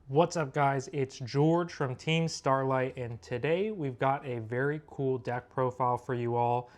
What's up, guys? It's George from Team Starlight, and today we've got a very cool deck profile for you all.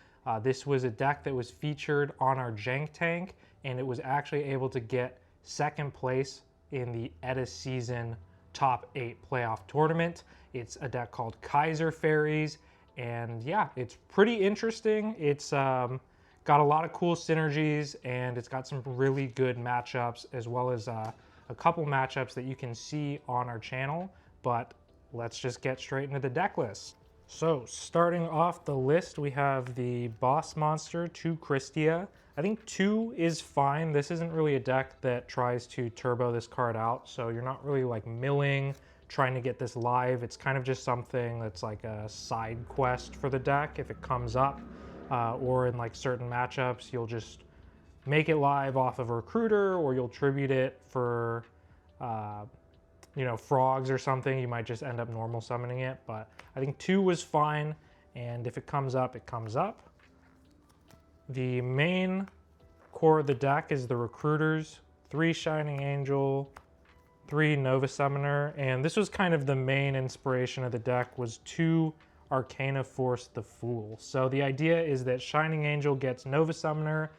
This was a deck that was featured on our Jank Tank, and it was actually able to get second place in the EDISZN Top 8 playoff tournament. It's a deck called KAISER Fairies, and yeah, it's pretty interesting. It's got a lot of cool synergies, and it's got some really good matchups, as well as a couple matchups that you can see on our channel. But let's just get straight into the deck list. So starting off the list, we have the Boss Monster 2 Christia. I think 2 is fine. This isn't really a deck that tries to turbo this card out, so you're not really like milling, trying to get this live. It's kind of just something that's like a side quest for the deck if it comes up, or in like certain matchups, you'll just make it live off of a recruiter, or you'll tribute it for frogs or something. You might just end up normal summoning it, but I think 2 was fine, and if it comes up, it comes up. The main core of the deck is the recruiters, 3 Shining Angel, 3 Nova Summoner, and this was kind of the main inspiration of the deck, was 2 Arcana Force the Fool. So the idea is that Shining Angel gets Nova Summoner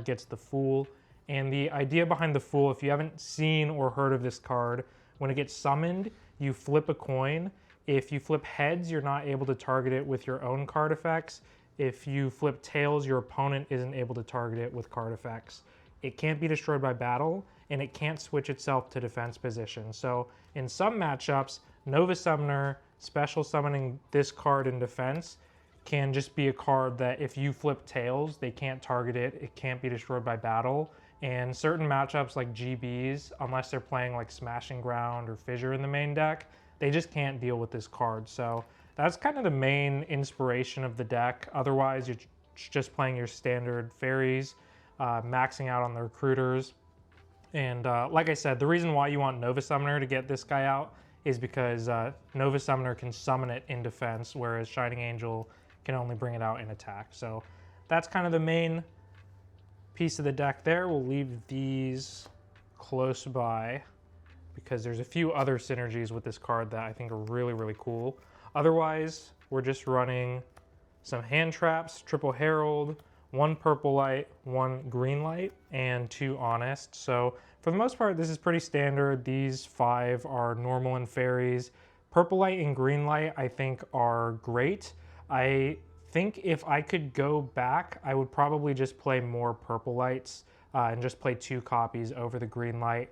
gets the Fool, and the idea behind the Fool, if you haven't seen or heard of this card, when it gets summoned, you flip a coin. If you flip heads, you're not able to target it with your own card effects. If you flip tails, your opponent isn't able to target it with card effects. It can't be destroyed by battle, and it can't switch itself to defense position. So in some matchups, Nova Summoner special summoning this card in defense can just be a card that if you flip tails, they can't target it, it can't be destroyed by battle. And certain matchups like GBs, unless they're playing like Smashing Ground or Fissure in the main deck, they just can't deal with this card. So that's kind of the main inspiration of the deck. Otherwise, you're just playing your standard fairies, maxing out on the recruiters. And like I said, the reason why you want Nova Summoner to get this guy out is because Nova Summoner can summon it in defense, whereas Shining Angel can only bring it out in attack. So that's kind of the main piece of the deck there. We'll leave these close by because there's a few other synergies with this card that I think are really, really cool. Otherwise, we're just running some hand traps, triple herald, 1 purple light, 1 green light, and 2 honest. So for the most part, this is pretty standard. These 5 are normal in fairies. Purple light and green light, I think, are great. I think if I could go back, I would probably just play more purple lights and just play 2 copies over the green light,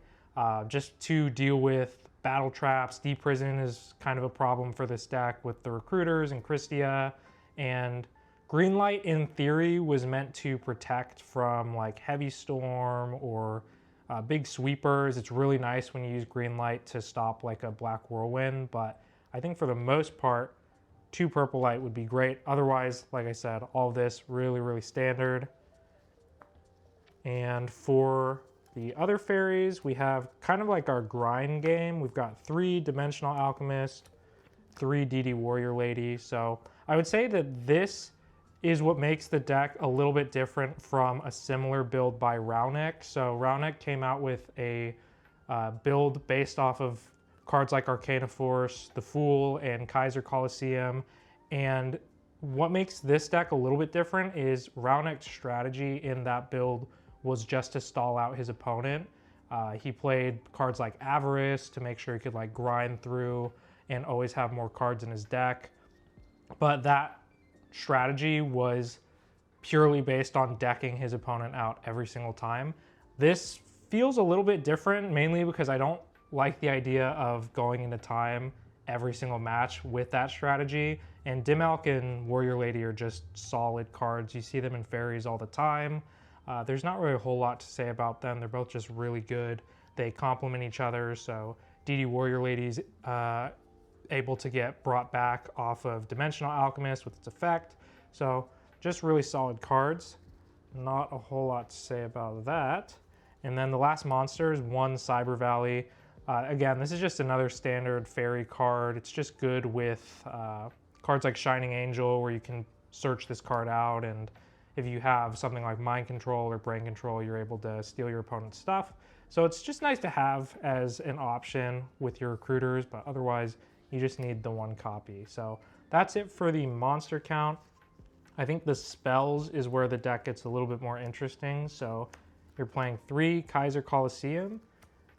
just to deal with battle traps. Deep Prison is kind of a problem for this deck with the recruiters and Christia, and green light in theory was meant to protect from like heavy storm or big sweepers. It's really nice when you use green light to stop like a black whirlwind, but I think for the most part, 2 purple light would be great. Otherwise, like I said, all this really, really standard. And for the other fairies, we have kind of like our grind game. We've got 3 Dimensional Alchemist, 3 DD Warrior Lady. So I would say that this is what makes the deck a little bit different from a similar build by Raunek. So Raunek came out with a build based off of cards like Arcana Force, the Fool, and Kaiser Coliseum. And what makes this deck a little bit different is Raunek's strategy in that build was just to stall out his opponent. He played cards like Avarice to make sure he could like grind through and always have more cards in his deck. But that strategy was purely based on decking his opponent out every single time. This feels a little bit different, mainly because I don't like the idea of going into time every single match with that strategy. And Dimalk and Warrior Lady are just solid cards. You see them in fairies all the time. There's not really a whole lot to say about them. They're both just really good. They complement each other. So DD Warrior Lady's able to get brought back off of Dimensional Alchemist with its effect. So just really solid cards. Not a whole lot to say about that. And then the last monster is 1 Cyber Valley. Again, this is just another standard fairy card. It's just good with cards like Shining Angel, where you can search this card out, and if you have something like Mind Control or Brain Control, you're able to steal your opponent's stuff. So it's just nice to have as an option with your recruiters, but otherwise you just need the one copy. So that's it for the monster count. I think the spells is where the deck gets a little bit more interesting. So you're playing 3 KAISER Coliseum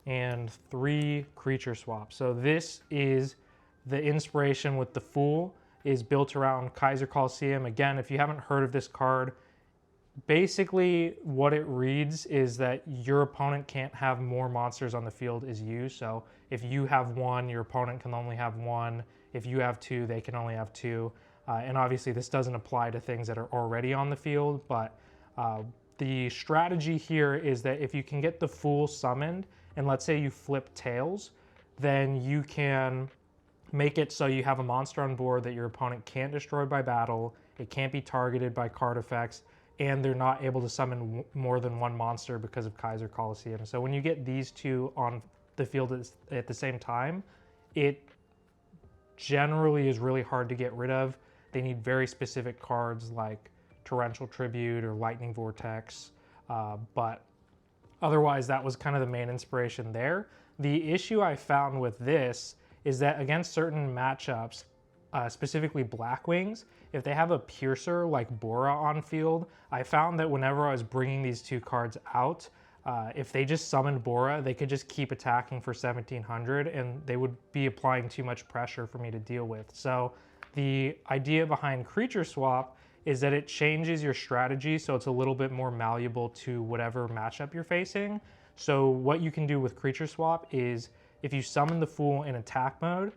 and 3 creature swaps. So this is the inspiration with the Fool is built around KAISER Coliseum. Again, if you haven't heard of this card, basically what it reads is that your opponent can't have more monsters on the field as you. So if you have 1, your opponent can only have 1. If you have 2, they can only have 2. And obviously this doesn't apply to things that are already on the field, but the strategy here is that if you can get the Fool summoned, and let's say you flip tails, then you can make it so you have a monster on board that your opponent can't destroy by battle, it can't be targeted by card effects, and they're not able to summon more than 1 monster because of KAISER Coliseum. So when you get these 2 on the field at the same time, it generally is really hard to get rid of. They need very specific cards like Torrential Tribute or Lightning Vortex, but otherwise that was kind of the main inspiration there. The issue I found with this is that against certain matchups, specifically Blackwings, if they have a Piercer like Bora on field, I found that whenever I was bringing these 2 cards out, if they just summoned Bora, they could just keep attacking for 1700 and they would be applying too much pressure for me to deal with. So the idea behind Creature Swap is that it changes your strategy so it's a little bit more malleable to whatever matchup you're facing. So what you can do with Creature Swap is if you summon the Fool in attack mode,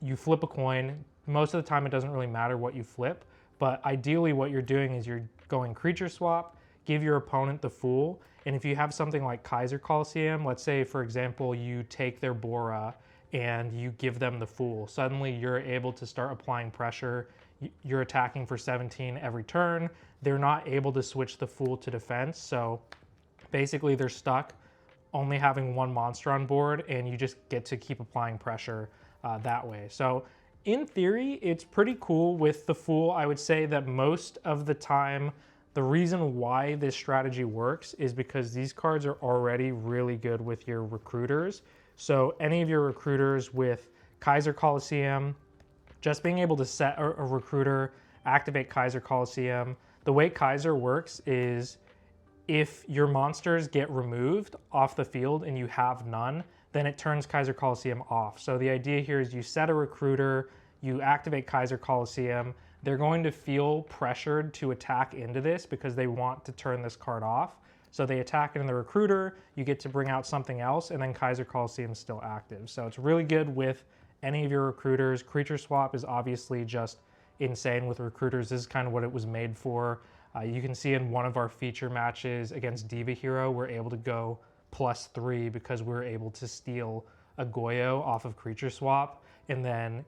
you flip a coin. Most of the time it doesn't really matter what you flip, but ideally what you're doing is you're going Creature Swap, give your opponent the Fool, and if you have something like KAISER Coliseum, let's say for example you take their Bora and you give them the Fool, suddenly you're able to start applying pressure. You're attacking for 17 every turn. They're not able to switch the Fool to defense, so basically they're stuck only having 1 monster on board, and you just get to keep applying pressure that way. So in theory, it's pretty cool with the Fool. I would say that most of the time, the reason why this strategy works is because these cards are already really good with your recruiters. So any of your recruiters with KAISER Coliseum, just being able to set a recruiter, activate KAISER Coliseum. The way KAISER works is if your monsters get removed off the field and you have none, then it turns KAISER Coliseum off. So the idea here is you set a recruiter, you activate KAISER Coliseum, they're going to feel pressured to attack into this because they want to turn this card off. So they attack into the recruiter, you get to bring out something else, and then KAISER Coliseum is still active. So it's really good with any of your recruiters. Creature Swap is obviously just insane with recruiters. This is kind of what it was made for. You can see in one of our feature matches against Diva Hero, we're able to go +3 because we're able to steal a Goyo off of Creature Swap and then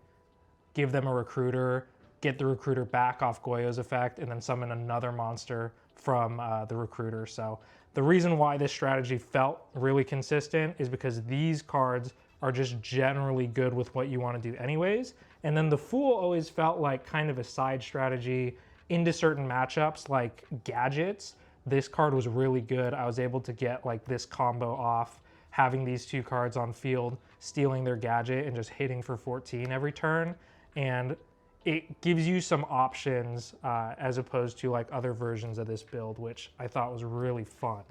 give them a recruiter, get the recruiter back off Goyo's effect, and then summon another monster from the recruiter. So the reason why this strategy felt really consistent is because these cards are just generally good with what you want to do anyways. And then the Fool always felt like kind of a side strategy into certain matchups like gadgets. This card was really good. I was able to get like this combo off, having these 2 cards on field, stealing their gadget and just hitting for 14 every turn. And it gives you some options as opposed to like other versions of this build, which I thought was really fun.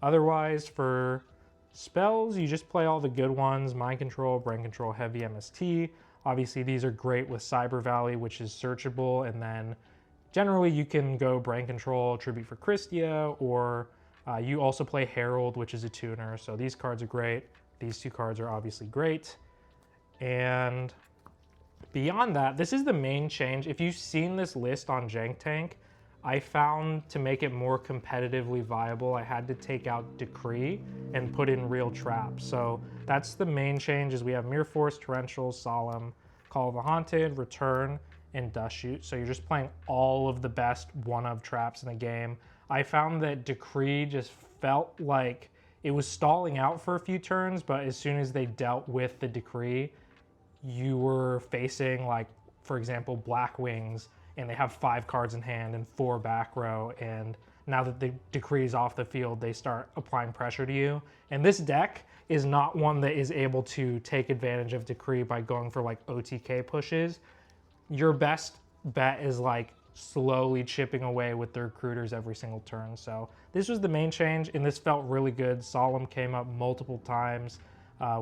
Otherwise, for spells, you just play all the good ones: Mind Control, Brain Control, Heavy MST. Obviously, these are great with Cyber Valley, which is searchable, and then generally you can go Brain Control, Tribute for Christia, or you also play Herald, which is a tuner. So these cards are great. These 2 cards are obviously great. And beyond that, this is the main change. If you've seen this list on Jank Tank, I found to make it more competitively viable, I had to take out Decree and put in real traps. So that's the main change, is we have Mirror Force, Torrential, Solemn, Call of the Haunted, Return, and Dust Shoot. So you're just playing all of the best one-of traps in the game. I found that Decree just felt like it was stalling out for a few turns, but as soon as they dealt with the Decree, you were facing, like, for example, Blackwings, and they have 5 cards in hand and 4 back row, and now that the decree is off the field, they start applying pressure to you. And this deck is not one that is able to take advantage of decree by going for like OTK pushes. Your best bet is like slowly chipping away with the recruiters every single turn. So this was the main change, and this felt really good. Solemn came up multiple times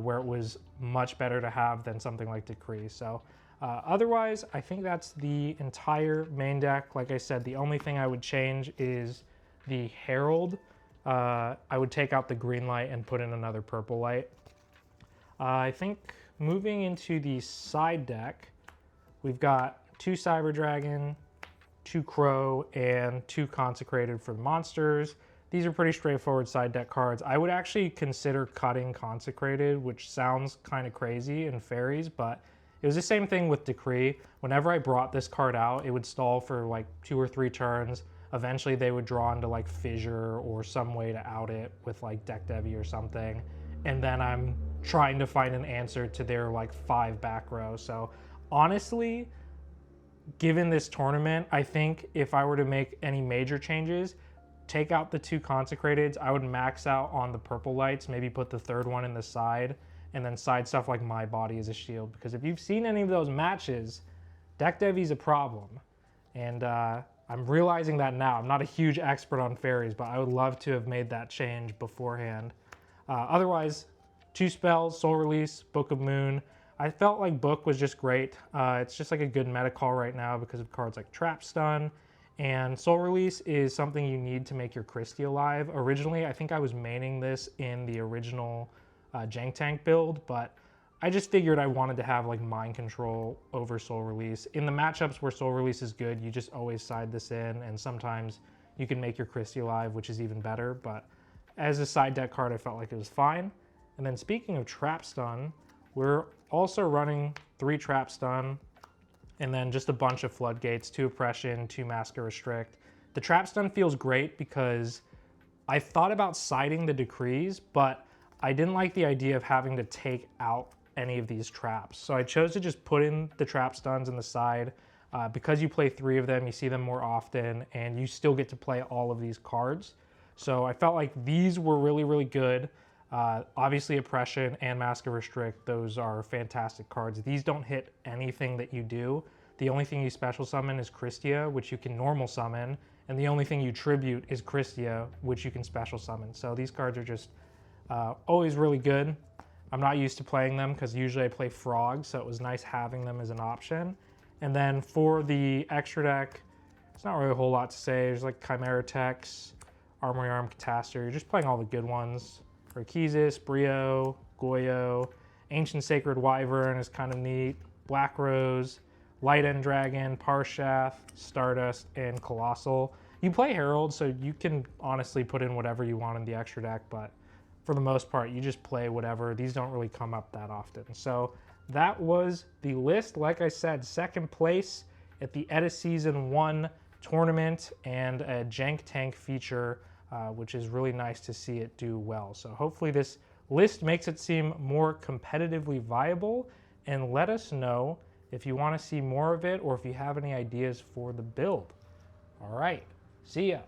where it was much better to have than something like decree. So otherwise, I think that's the entire main deck. Like I said, the only thing I would change is the Herald. I would take out the green light and put in another purple light. I think moving into the side deck, we've got 2 Cyber Dragon, 2 Crow, and 2 Consecrated for the monsters. These are pretty straightforward side deck cards. I would actually consider cutting Consecrated, which sounds kind of crazy in Fairies, but it was the same thing with Decree. Whenever I brought this card out, it would stall for like 2 or 3 turns. Eventually they would draw into like Fissure or some way to out it with like Deck Devi or something. And then I'm trying to find an answer to their like 5 back row. So honestly, given this tournament, I think if I were to make any major changes, take out the 2 Consecrateds, I would max out on the purple lights, maybe put the 3rd one in the side, and then side stuff like My Body as a shield. Because if you've seen any of those matches, Deck Devi's a problem. And I'm realizing that now. I'm not a huge expert on Fairies, but I would love to have made that change beforehand. Otherwise, 2 spells, Soul Release, Book of Moon. I felt like Book was just great. It's just like a good meta call right now because of cards like Trap Stun. And Soul Release is something you need to make your Christie alive. Originally, I think I was maining this in the original Jank Tank build, but I just figured I wanted to have like Mind Control over Soul Release. In the matchups where Soul Release is good, you just always side this in, and sometimes you can make your Christie alive, which is even better. But as a side deck card, I felt like it was fine. And then speaking of Trap Stun, we're also running 3 Trap Stun, and then just a bunch of Floodgates, 2 Oppression, 2 Masker Restrict. The Trap Stun feels great because I thought about siding the decrees, but I didn't like the idea of having to take out any of these traps. So I chose to just put in the Trap Stuns in the side. Because you play 3 of them, you see them more often, and you still get to play all of these cards. So I felt like these were really, really good. Obviously Oppression and Masker Restrict, those are fantastic cards. These don't hit anything that you do. The only thing you special summon is Christia, which you can normal summon, and the only thing you tribute is Christia, which you can special summon. So these cards are just always really good. I'm not used to playing them because usually I play Frog, so it was nice having them as an option. And then for the extra deck, it's not really a whole lot to say. There's like Chimera Tex, Armory Arm, Catastor. You're just playing all the good ones. Raikisis, Brio, Goyo, Ancient Sacred Wyvern is kind of neat, Black Rose, Light End Dragon, Parshath, Stardust, and Colossal. You play Herald, so you can honestly put in whatever you want in the extra deck, but for the most part, you just play whatever. These don't really come up that often. So that was the list. Like I said, 2nd place at the Season 1 tournament and a Jank Tank feature, which is really nice to see it do well. So hopefully this list makes it seem more competitively viable, and let us know if you want to see more of it or if you have any ideas for the build. All right, see ya.